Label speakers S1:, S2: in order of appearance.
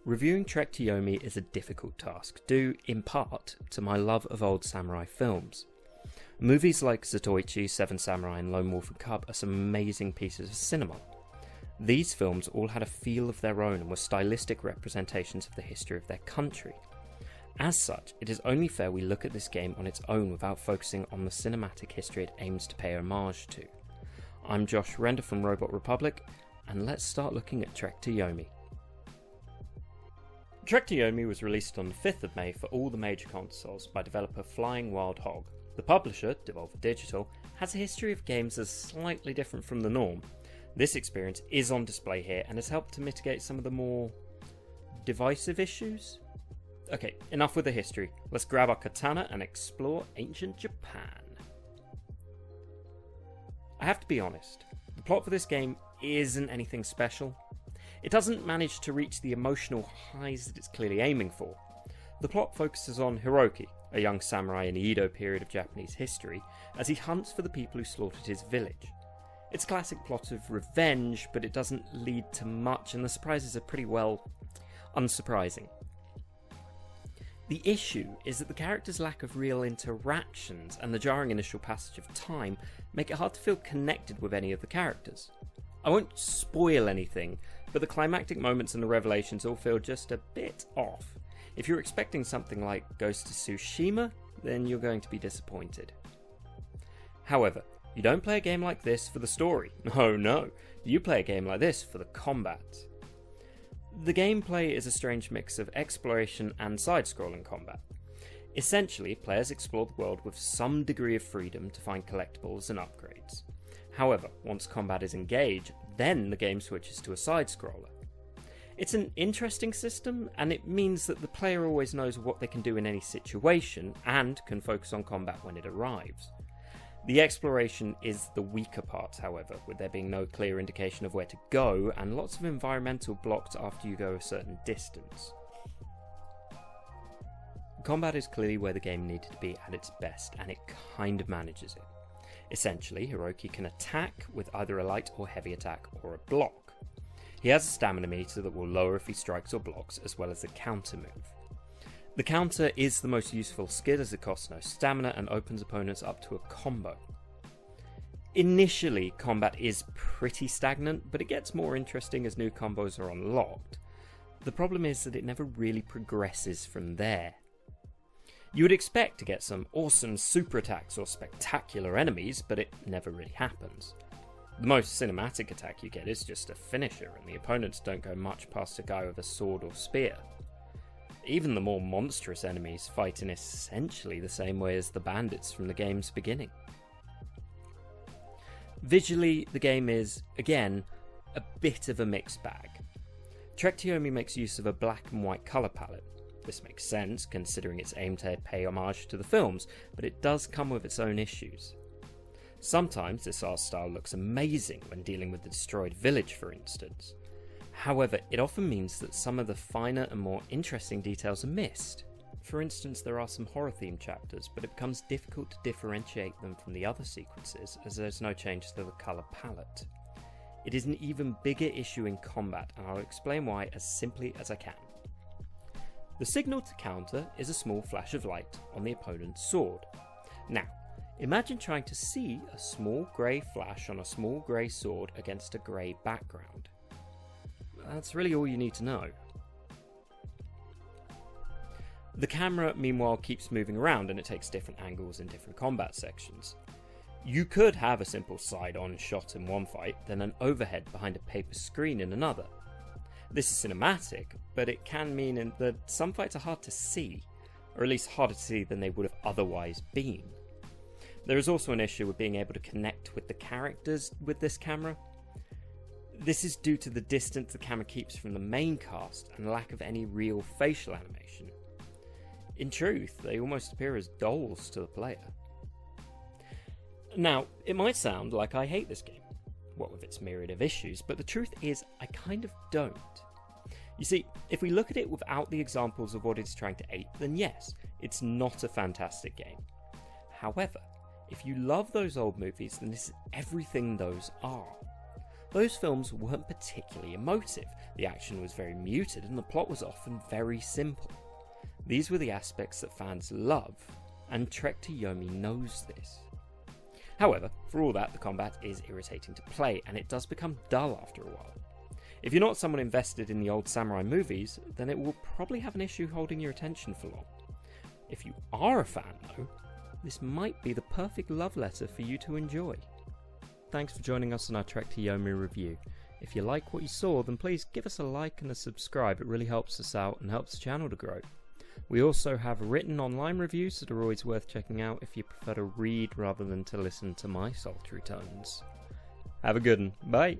S1: Reviewing Trek to Yomi is a difficult task, due in part to my love of old samurai films. Movies like Zatoichi, Seven Samurai and Lone Wolf and Cub are some amazing pieces of cinema. These films all had a feel of their own and were stylistic representations of the history of their country. As such, it is only fair we look at this game on its own without focusing on the cinematic history it aims to pay homage to. I'm Josh Render from Robot Republic, and let's start looking at Trek to Yomi. Trek to Yomi was released on the 5th of May for all the major consoles by developer Flying Wild Hog. The publisher, Devolver Digital, has a history of games that is slightly different from the norm. This experience is on display here and has helped to mitigate some of the more divisive issues. Okay, enough with the history. Let's grab our katana and explore ancient Japan. I have to be honest, the plot for this game isn't anything special. It doesn't manage to reach the emotional highs that it's clearly aiming for. The plot focuses on Hiroki, a young samurai in the Edo period of Japanese history, as he hunts for the people who slaughtered his village. It's a classic plot of revenge, but it doesn't lead to much, and the surprises are pretty well unsurprising. The issue is that the characters' lack of real interactions and the jarring initial passage of time make it hard to feel connected with any of the characters. I won't spoil anything, but the climactic moments and the revelations all feel just a bit off. If you're expecting something like Ghost of Tsushima, then you're going to be disappointed. However, you don't play a game like this for the story. No. You play a game like this for the combat. The gameplay is a strange mix of exploration and side-scrolling combat. Essentially, players explore the world with some degree of freedom to find collectibles and upgrades. However, once combat is engaged, then the game switches to a side-scroller. It's an interesting system, and it means that the player always knows what they can do in any situation, and can focus on combat when it arrives. The exploration is the weaker part, however, with there being no clear indication of where to go, and lots of environmental blocks after you go a certain distance. Combat is clearly where the game needed to be at its best, and it kind of manages it. Essentially, Hiroki can attack with either a light or heavy attack or a block. He has a stamina meter that will lower if he strikes or blocks, as well as a counter move. The counter is the most useful skill as it costs no stamina and opens opponents up to a combo. Initially, combat is pretty stagnant, but it gets more interesting as new combos are unlocked. The problem is that it never really progresses from there. You would expect to get some awesome super attacks or spectacular enemies, but it never really happens. The most cinematic attack you get is just a finisher, and the opponents don't go much past a guy with a sword or spear. Even the more monstrous enemies fight in essentially the same way as the bandits from the game's beginning. Visually, the game is, again, a bit of a mixed bag. Trek to Yomi makes use of a black and white colour palette. This makes sense, considering its aim to pay homage to the films, but it does come with its own issues. Sometimes this art style looks amazing when dealing with the destroyed village, for instance. However, it often means that some of the finer and more interesting details are missed. For instance, there are some horror-themed chapters, but it becomes difficult to differentiate them from the other sequences as there's no change to the colour palette. It is an even bigger issue in combat, and I'll explain why as simply as I can. The signal to counter is a small flash of light on the opponent's sword. Now, imagine trying to see a small grey flash on a small grey sword against a grey background. That's really all you need to know. The camera, meanwhile, keeps moving around and it takes different angles in different combat sections. You could have a simple side-on shot in one fight, then an overhead behind a paper screen in another. This is cinematic, but it can mean that some fights are hard to see, or at least harder to see than they would have otherwise been. There is also an issue with being able to connect with the characters with this camera. This is due to the distance the camera keeps from the main cast and the lack of any real facial animation. In truth, they almost appear as dolls to the player. Now, it might sound like I hate this game, what with its myriad of issues, but the truth is I kind of don't. You see, if we look at it without the examples of what it's trying to ape, then yes, it's not a fantastic game. However, if you love those old movies, then this is everything those are. Those films weren't particularly emotive, the action was very muted and the plot was often very simple. These were the aspects that fans love, and Trek to Yomi knows this. However, for all that, the combat is irritating to play, and it does become dull after a while. If you're not someone invested in the old samurai movies, then it will probably have an issue holding your attention for long. If you are a fan though, this might be the perfect love letter for you to enjoy. Thanks for joining us on our Trek to Yomi review. If you like what you saw, then please give us a like and a subscribe, it really helps us out and helps the channel to grow. We also have written online reviews that are always worth checking out if you prefer to read rather than to listen to my sultry tones. Have a good one, bye!